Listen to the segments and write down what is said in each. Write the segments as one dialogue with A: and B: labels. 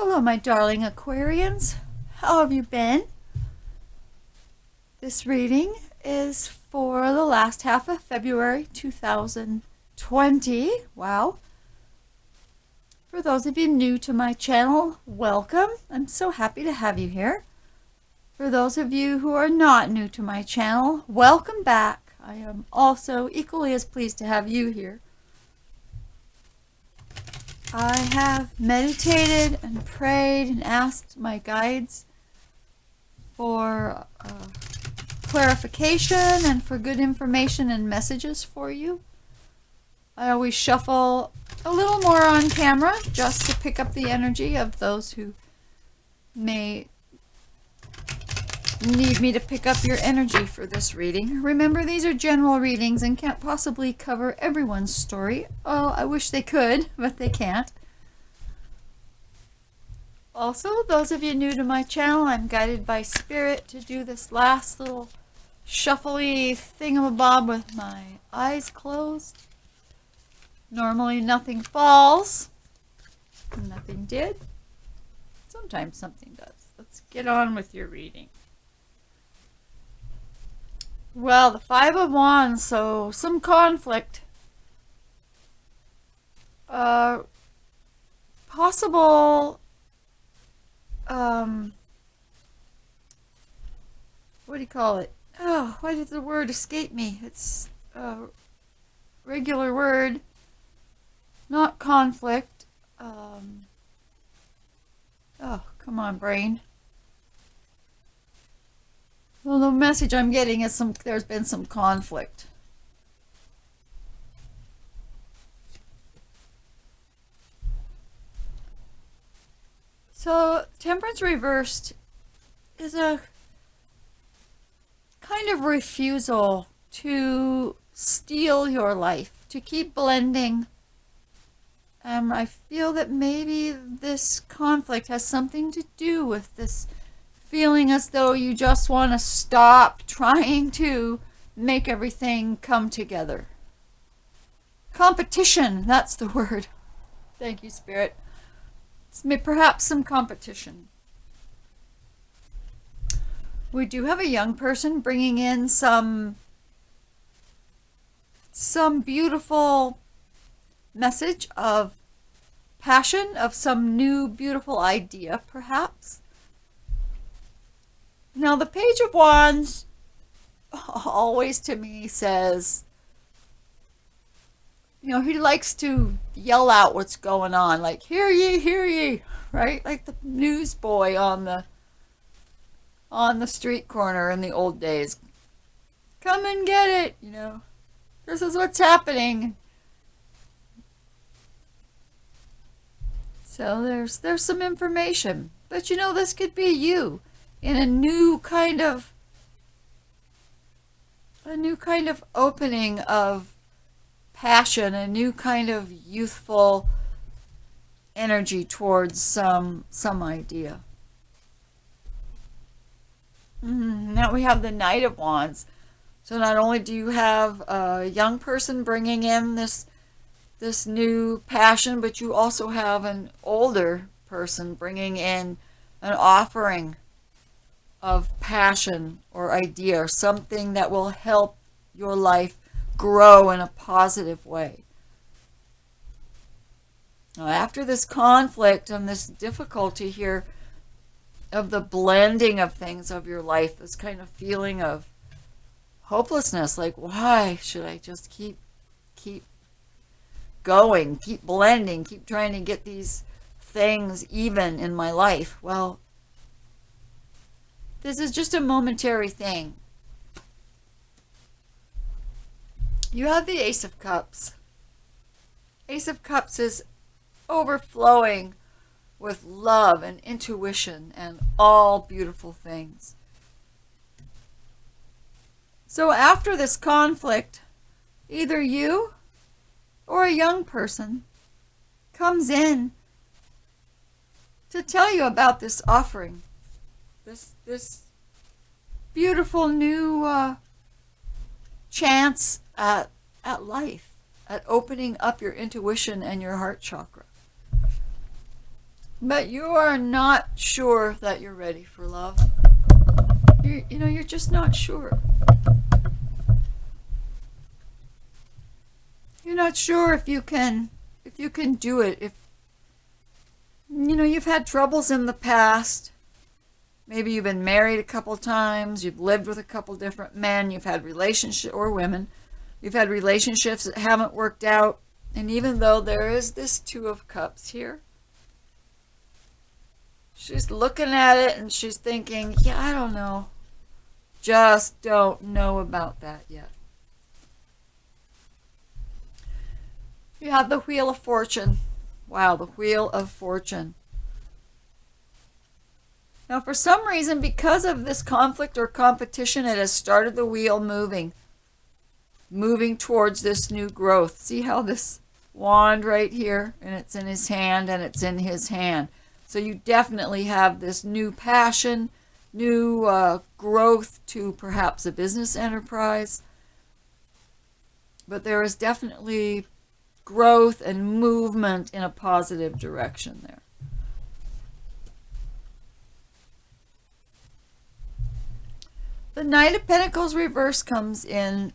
A: Hello, my darling Aquarians. How have you been? This reading is for the last half of February 2020. Wow. For those of you new to my channel, welcome. I'm so happy to have you here. For those of you who are not new to my channel, welcome back. I am also equally as pleased to have you here. I have meditated and prayed and asked my guides for clarification and for good information and messages for you. I always shuffle a little more on camera just to pick up the energy of those who may need me to pick up your energy for this reading. Remember, these are general readings and can't possibly cover everyone's story. Oh, I wish they could, but they can't. Also, those of you new to my channel, I'm guided by Spirit to do this last little shuffly thingamabob with my eyes closed. Normally nothing falls. Nothing did. Sometimes something does. Let's get on with your reading. Well, the Five of Wands, so some conflict. Possible, what do you call it? Oh, why did the word escape me? It's a regular word, not conflict. Oh, come on, brain. Well, the message I'm getting is there's been some conflict. So, Temperance reversed is a kind of refusal to steal your life, to keep blending. I feel that maybe this conflict has something to do with this feeling as though you just want to stop trying to make everything come together. Competition, that's the word. Thank you, Spirit. It's perhaps some competition. We do have a young person bringing in some beautiful message of passion, of some new beautiful idea, perhaps. Now, the Page of Wands always to me says, you know, he likes to yell out what's going on, like, hear ye, right? Like the newsboy on the street corner in the old days. Come and get it, you know. This is what's happening. So there's some information. But you know, this could be you in a new kind of opening of passion, a new kind of youthful energy towards some idea. Now we have the Knight of Wands. So not only do you have a young person bringing in this new passion, but you also have an older person bringing in an offering of passion or idea, or something that will help your life grow in a positive way. Now, after this conflict and this difficulty here of the blending of things of your life, this kind of feeling of hopelessness, like, why should I just keep going, keep blending, keep trying to get these things even in my life? Well, this is just a momentary thing. You have the Ace of Cups. Ace of Cups is overflowing with love and intuition and all beautiful things. So after this conflict, either you or a young person comes in to tell you about this offering, this beautiful new chance at life, at opening up your intuition and your heart chakra. But you are not sure that you're ready for love. You're just not sure. You're not sure if you can do it. If you've had troubles in the past. Maybe you've been married a couple times, you've lived with a couple different men, you've had relationships, or women, you've had relationships that haven't worked out. And even though there is this Two of Cups here, she's looking at it and she's thinking, yeah, I don't know. Just don't know about that yet. You have the Wheel of Fortune. Wow, the Wheel of Fortune. Now, for some reason, because of this conflict or competition, it has started the wheel moving towards this new growth. See how this wand right here, and it's in his hand, and it's in his hand. So you definitely have this new passion, new growth to perhaps a business enterprise. But there is definitely growth and movement in a positive direction there. The Knight of Pentacles reverse comes in,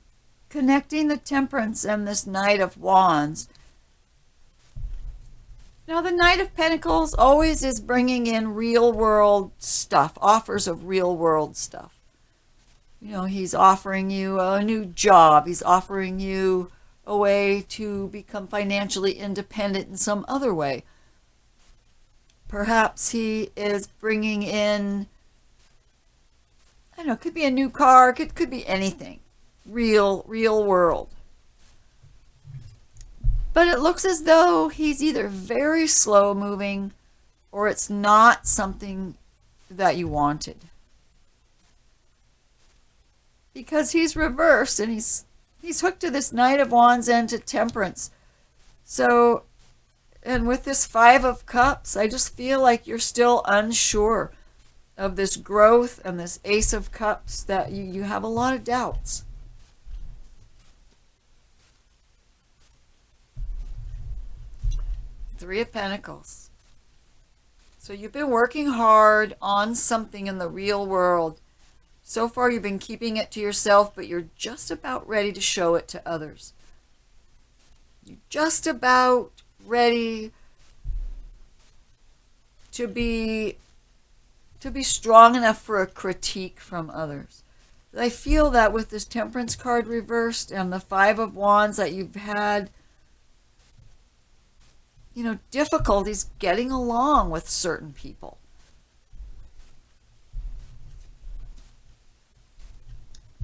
A: connecting the Temperance and this Knight of Wands. Now, the Knight of Pentacles always is bringing in real world stuff, offers of real world stuff. He's offering you a new job. He's offering you a way to become financially independent in some other way. Perhaps he is bringing in, I don't know, it could be a new car, it could be anything. Real world. But it looks as though he's either very slow moving or it's not something that you wanted. Because he's reversed and he's hooked to this Knight of Wands and to Temperance. So, and with this Five of Cups, I just feel like you're still unsure of this growth, and this Ace of Cups, that you have a lot of doubts. Three of Pentacles. So you've been working hard on something in the real world. So far you've been keeping it to yourself, but you're just about ready to show it to others. You're just about ready to be strong enough for a critique from others. I feel that with this Temperance card reversed and the Five of Wands, that you've had, difficulties getting along with certain people.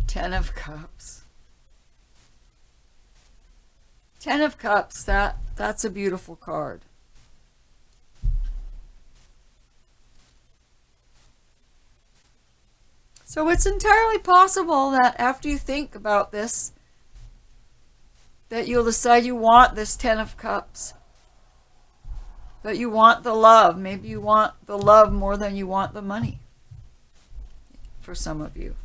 A: Ten of Cups. Ten of Cups, that's a beautiful card. So it's entirely possible that after you think about this, that you'll decide you want this Ten of Cups. That you want the love. Maybe you want the love more than you want the money. For some of you.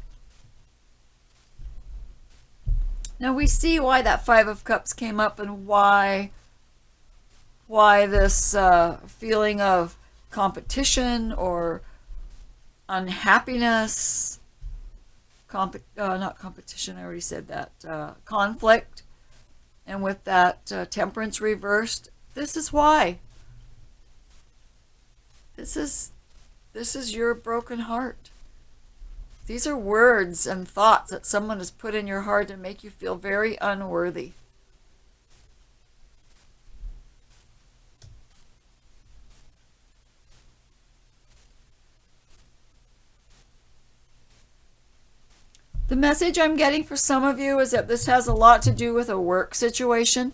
A: Now we see why that Five of Cups came up and why this feeling of competition or unhappiness, not competition, I already said that, conflict, and with that Temperance reversed, this is why. This is your broken heart. These are words and thoughts that someone has put in your heart to make you feel very unworthy. The message I'm getting for some of you is that this has a lot to do with a work situation.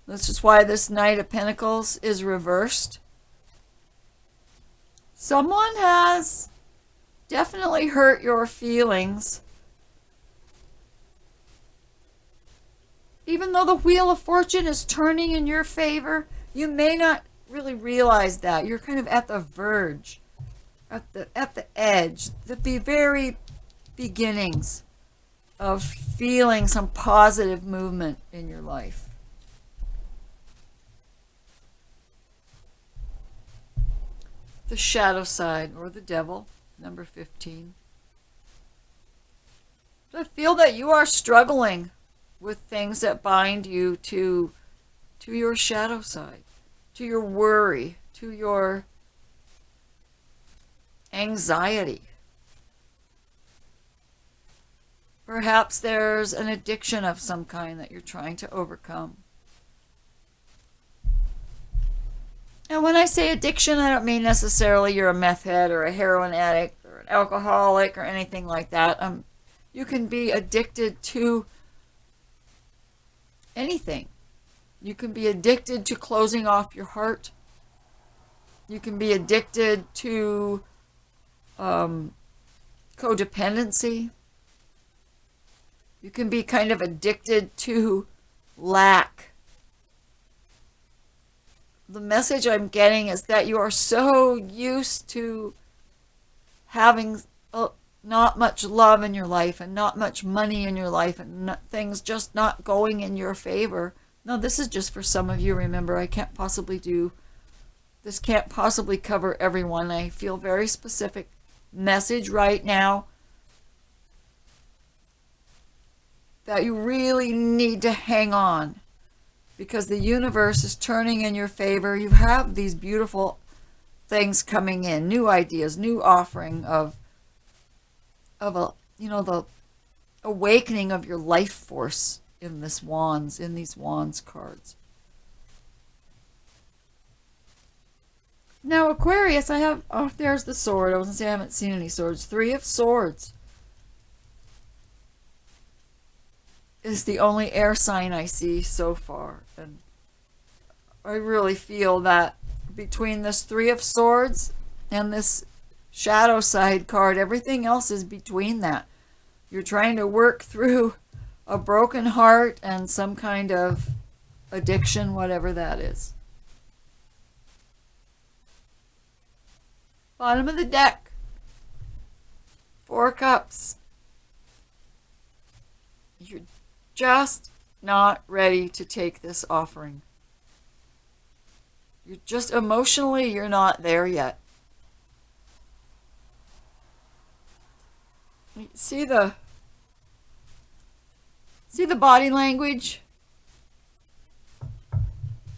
A: This is why this Knight of Pentacles is reversed. Someone has definitely hurt your feelings. Even though the Wheel of Fortune is turning in your favor, you may not really realize that. You're kind of at the verge, at the edge, the very beginnings of feeling some positive movement in your life. the shadow side or the devil, number 15. I feel that you are struggling with things that bind you to your shadow side, to your worry, to your anxiety. Perhaps there's an addiction of some kind that you're trying to overcome. And when I say addiction, I don't mean necessarily you're a meth head or a heroin addict or an alcoholic or anything like that. You can be addicted to anything. You can be addicted to closing off your heart. You can be addicted to codependency. You can be kind of addicted to lack. The message I'm getting is that you are so used to having not much love in your life and not much money in your life and things just not going in your favor. No, this is just for some of you. Remember, this can't possibly cover everyone. I feel very specific message right now that you really need to hang on, because the universe is turning in your favor. You have these beautiful things coming in, new ideas, new offering of the awakening of your life force in these wands cards. Now, Aquarius, there's the sword. I was going to say I haven't seen any swords. 3 of Swords is the only air sign I see so far. And I really feel that between this 3 of Swords and this shadow side card, everything else is between that. You're trying to work through a broken heart and some kind of addiction, whatever that is. Bottom of the deck, 4 cups. You're just not ready to take this offering. You're just emotionally, you're not there yet. See the body language?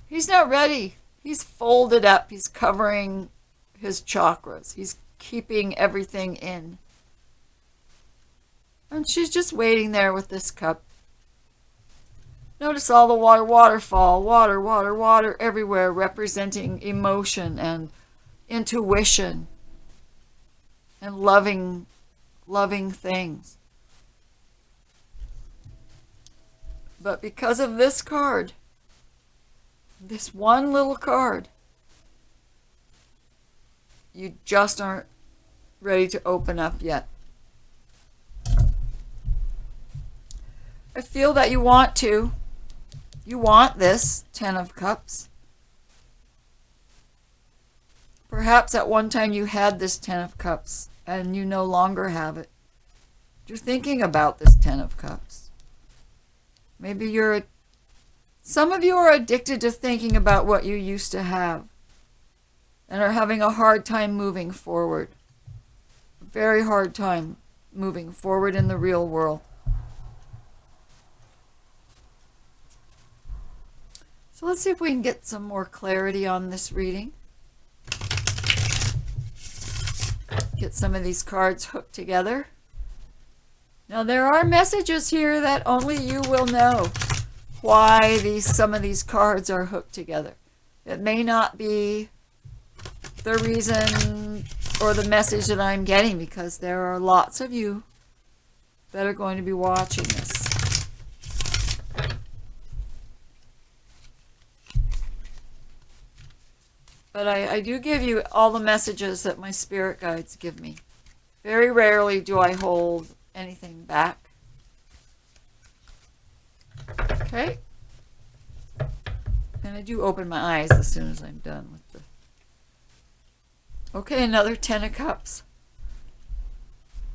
A: He's not ready. He's folded up. He's covering his chakras. He's keeping everything in. And she's just waiting there with this cup. Notice all the waterfall, water everywhere, representing emotion and intuition and loving things. But because of this card, this one little card, you just aren't ready to open up yet. I feel that you want to. You want this 10 of Cups. Perhaps at one time you had this 10 of Cups and you no longer have it. You're thinking about this 10 of Cups. Maybe some of you are addicted to thinking about what you used to have and are having a hard time moving forward. A very hard time moving forward in the real world. So let's see if we can get some more clarity on this reading. Get some of these cards hooked together. Now there are messages here that only you will know why some of these cards are hooked together. It may not be the reason or the message that I'm getting, because there are lots of you that are going to be watching this. But I do give you all the messages that my spirit guides give me. Very rarely do I hold anything back. Okay. And I do open my eyes as soon as I'm done with the... Okay, another 10 of Cups.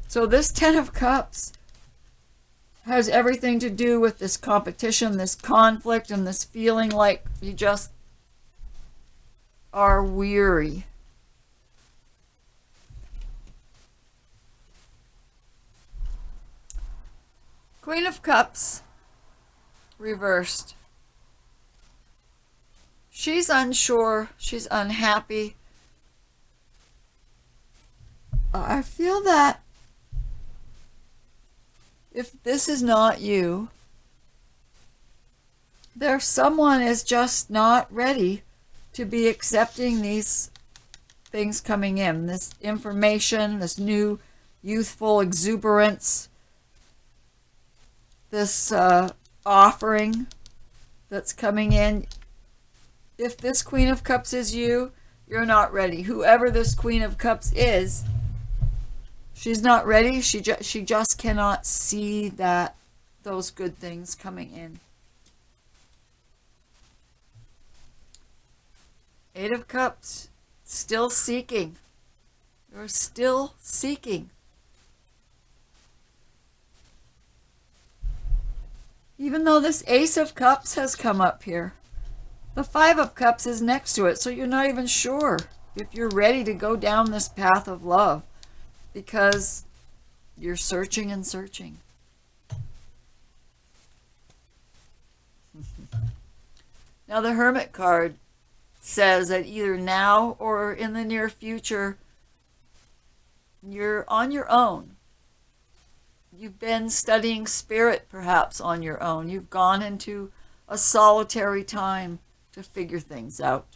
A: So this 10 of Cups has everything to do with this competition, this conflict, and this feeling like you just are weary Queen of Cups reversed. She's unsure. She's unhappy. I feel that if this is not you, someone is just not ready to be accepting these things coming in, this information, this new youthful exuberance, this offering that's coming in. If this Queen of Cups is you, you're not ready. Whoever this Queen of Cups is, she's not ready. She just cannot see that those good things coming in. Eight of Cups, still seeking. You're still seeking. Even though this Ace of Cups has come up here, the Five of Cups is next to it, so you're not even sure if you're ready to go down this path of love because you're searching and searching. Now the Hermit card says that either now or in the near future, you're on your own. You've been studying spirit perhaps on your own. You've gone into a solitary time to figure things out.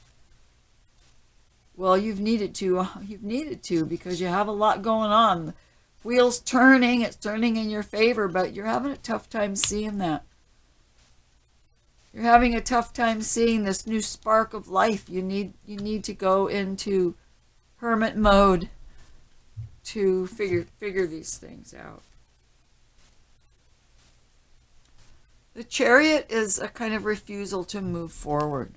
A: Well, you've needed to because you have a lot going on. The wheel's turning, it's turning in your favor, but you're having a tough time seeing that. You're having a tough time seeing this new spark of life. You need to go into hermit mode to figure these things out. The Chariot is a kind of refusal to move forward.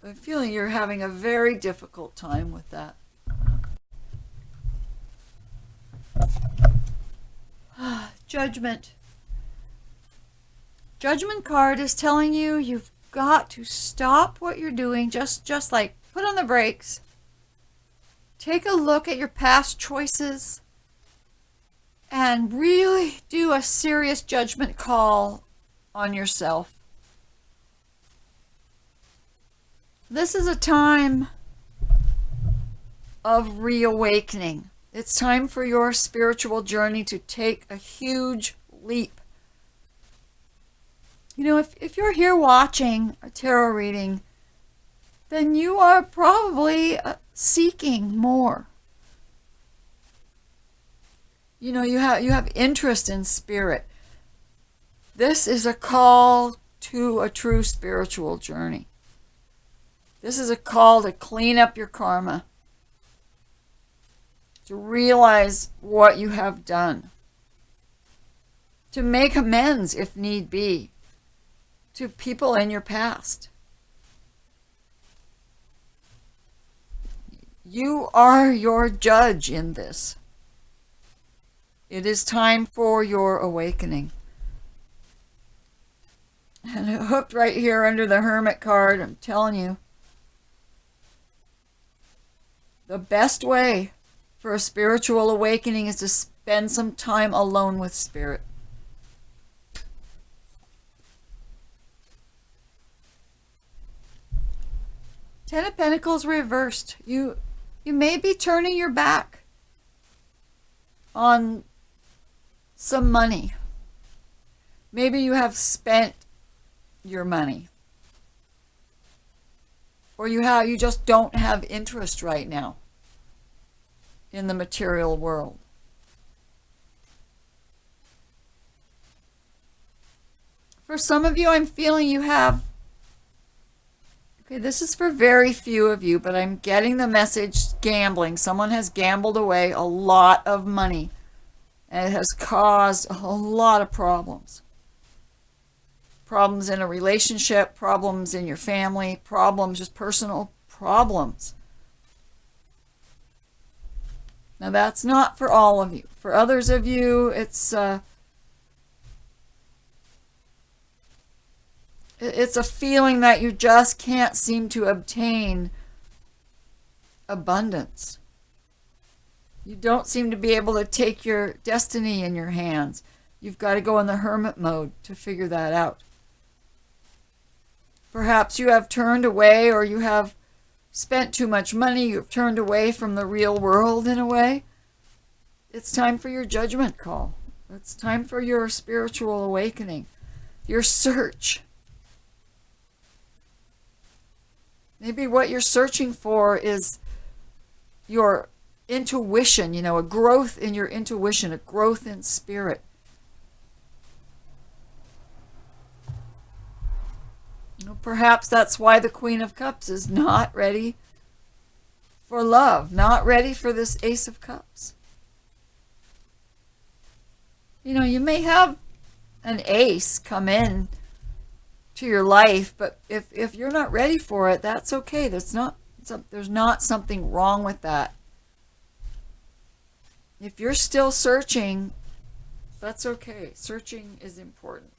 A: I'm feeling you're having a very difficult time with that. Judgment. Judgment card is telling you you've got to stop what you're doing, just like put on the brakes. Take a look at your past choices and really do a serious judgment call on yourself. This is a time of reawakening. It's time for your spiritual journey to take a huge leap. You know, if you're here watching a tarot reading, then you are probably seeking more. You know, you have interest in spirit. This is a call to a true spiritual journey. This is a call to clean up your karma, to realize what you have done, to make amends if need be to people in your past. You are your judge in this. It is time for your awakening. And hooked right here under the Hermit card, I'm telling you, the best way for a spiritual awakening is to spend some time alone with spirit. Ten of Pentacles reversed. You may be turning your back on some money. Maybe you have spent your money. Or you just don't have interest right now in the material world. For some of you, I'm feeling you have, okay, this is for very few of you, but I'm getting the message gambling. Someone has gambled away a lot of money, and it has caused a lot of problems. Problems in a relationship, problems in your family, problems, just personal problems. Now that's not for all of you. For others of you, it's a feeling that you just can't seem to obtain abundance. You don't seem to be able to take your destiny in your hands. You've got to go in the hermit mode to figure that out. Perhaps you have turned away, or you have spent too much money. You've turned away from the real world in a way. It's time for your judgment call. It's time for your spiritual awakening, your search. Maybe what you're searching for is your intuition, a growth in your intuition, a growth in spirit. Perhaps that's why the Queen of Cups is not ready for love, not ready for this Ace of Cups. You may have an ace come in to your life, but if you're not ready for it, that's okay. There's not something wrong with that. If you're still searching, that's okay. Searching is important.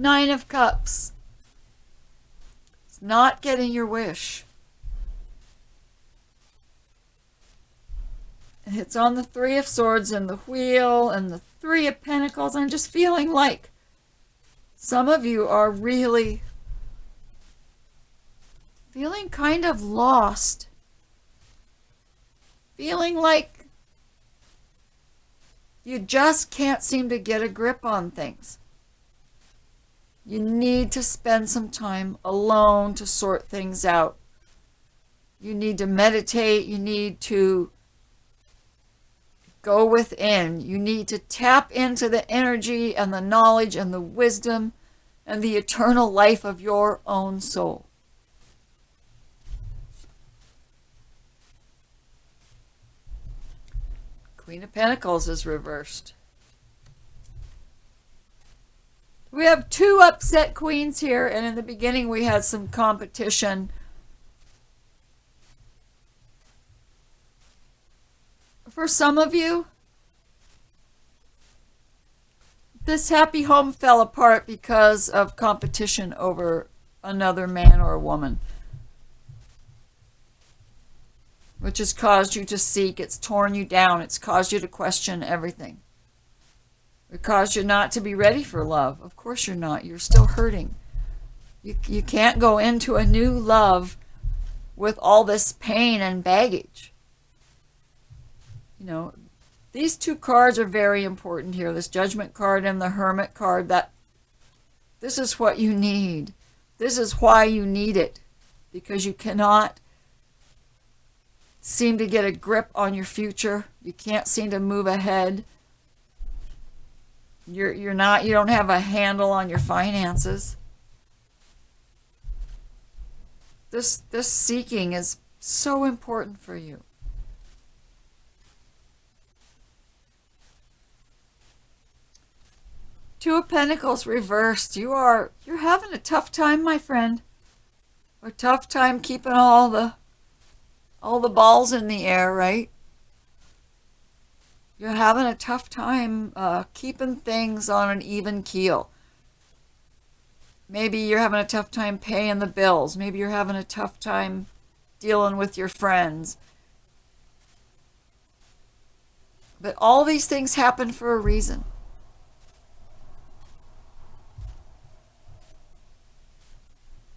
A: 9 of Cups. It's not getting your wish. It's on the 3 of Swords and the Wheel and the 3 of Pentacles. I'm just feeling like some of you are really feeling kind of lost. Feeling like you just can't seem to get a grip on things. You need to spend some time alone to sort things out. You need to meditate. You need to go within. You need to tap into the energy and the knowledge and the wisdom and the eternal life of your own soul. Queen of Pentacles is reversed. We have 2 upset queens here, and in the beginning we had some competition. For some of you, this happy home fell apart because of competition over another man or a woman, which has caused you to seek. It's torn you down. It's caused you to question everything. It caused you not to be ready for love. Of course you're not. You're still hurting. You can't go into a new love with all this pain and baggage. These 2 cards are very important here. This Judgment card and the Hermit card. This is what you need. This is why you need it. Because you cannot seem to get a grip on your future. You can't seem to move ahead. You don't have a handle on your finances. This seeking is so important for you. Two of Pentacles reversed. You're having a tough time, my friend. A tough time keeping all the balls in the air, right? You're having a tough time keeping things on an even keel. Maybe you're having a tough time paying the bills. Maybe you're having a tough time dealing with your friends. But all these things happen for a reason.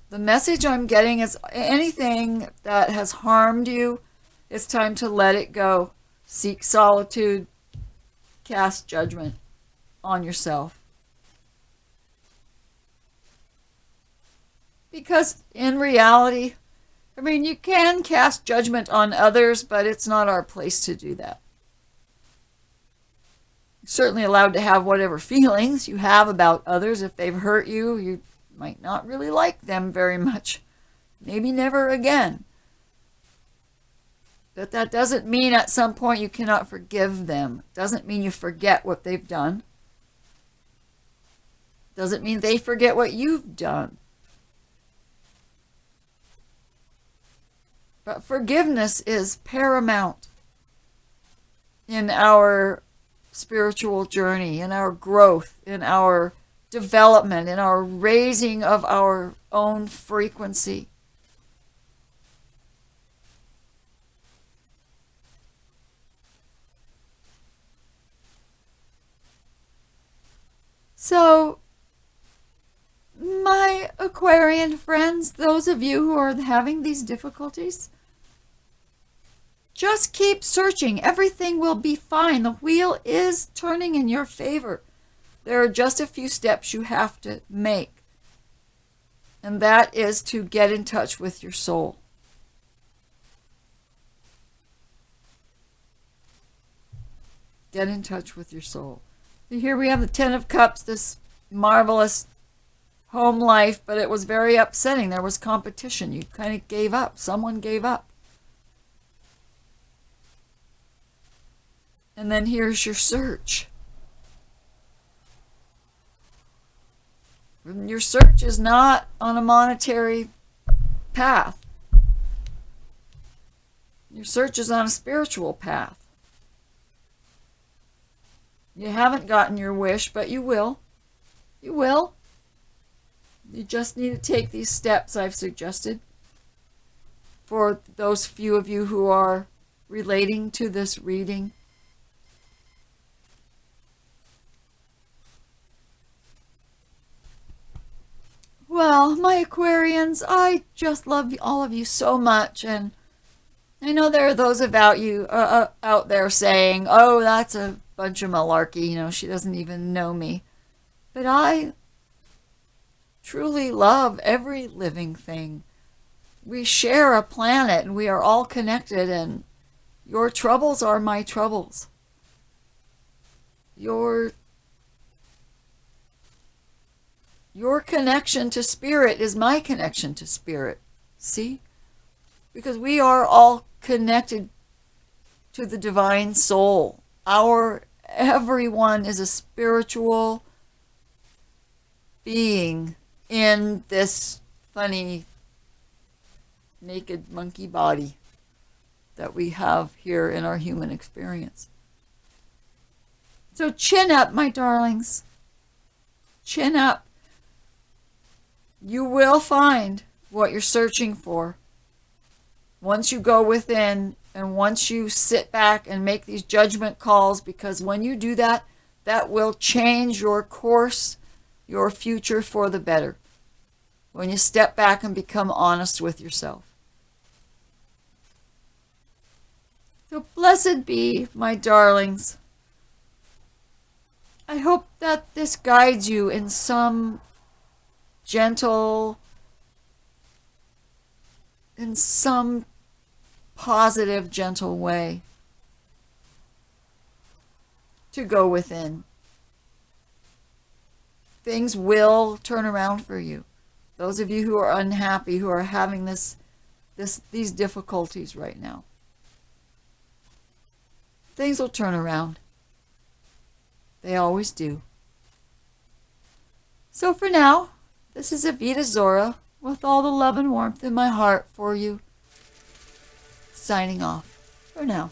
A: The message I'm getting is anything that has harmed you, it's time to let it go. Seek solitude. Cast judgment on yourself. Because in reality, you can cast judgment on others, but it's not our place to do that. You're certainly allowed to have whatever feelings you have about others. If they've hurt you, you might not really like them very much. Maybe never again. But that doesn't mean at some point you cannot forgive them. Doesn't mean you forget what they've done. Doesn't mean they forget what you've done. But forgiveness is paramount in our spiritual journey, in our growth, in our development, in our raising of our own frequency. So, my Aquarian friends, those of you who are having these difficulties, just keep searching. Everything will be fine. The wheel is turning in your favor. There are just a few steps you have to make, and that is to get in touch with your soul. Get in touch with your soul. So here we have the Ten of Cups, this marvelous home life, but it was very upsetting. There was competition. You kind of gave up. Someone gave up. And then here's your search. Your search is not on a monetary path. Your search is on a spiritual path. You haven't gotten your wish, but you will. You will. You just need to take these steps I've suggested. For those few of you who are relating to this reading, well, my Aquarians, I just love all of you so much, and I know there are those about you out there saying, "Oh, that's a bunch of malarkey. You know, she doesn't even know me." But I truly love every living thing. We share a planet, and we are all connected. And your troubles are my troubles. Your connection to spirit is my connection to spirit. See? Because we are all connected to the divine soul. Everyone is a spiritual being in this funny naked monkey body that we have here in our human experience. So chin up, my darlings. Chin up. You will find what you're searching for. Once you go within and once you sit back and make these judgment calls, because when you do that, that will change your course, your future for the better. When you step back and become honest with yourself. So blessed be, my darlings. I hope that this guides you in some gentle, in some positive, gentle way to go within. Things will turn around for you. Those of you who are unhappy, who are having these difficulties right now. Things will turn around. They always do. So for now, this is Avita Zora with all the love and warmth in my heart for you. Signing off for now.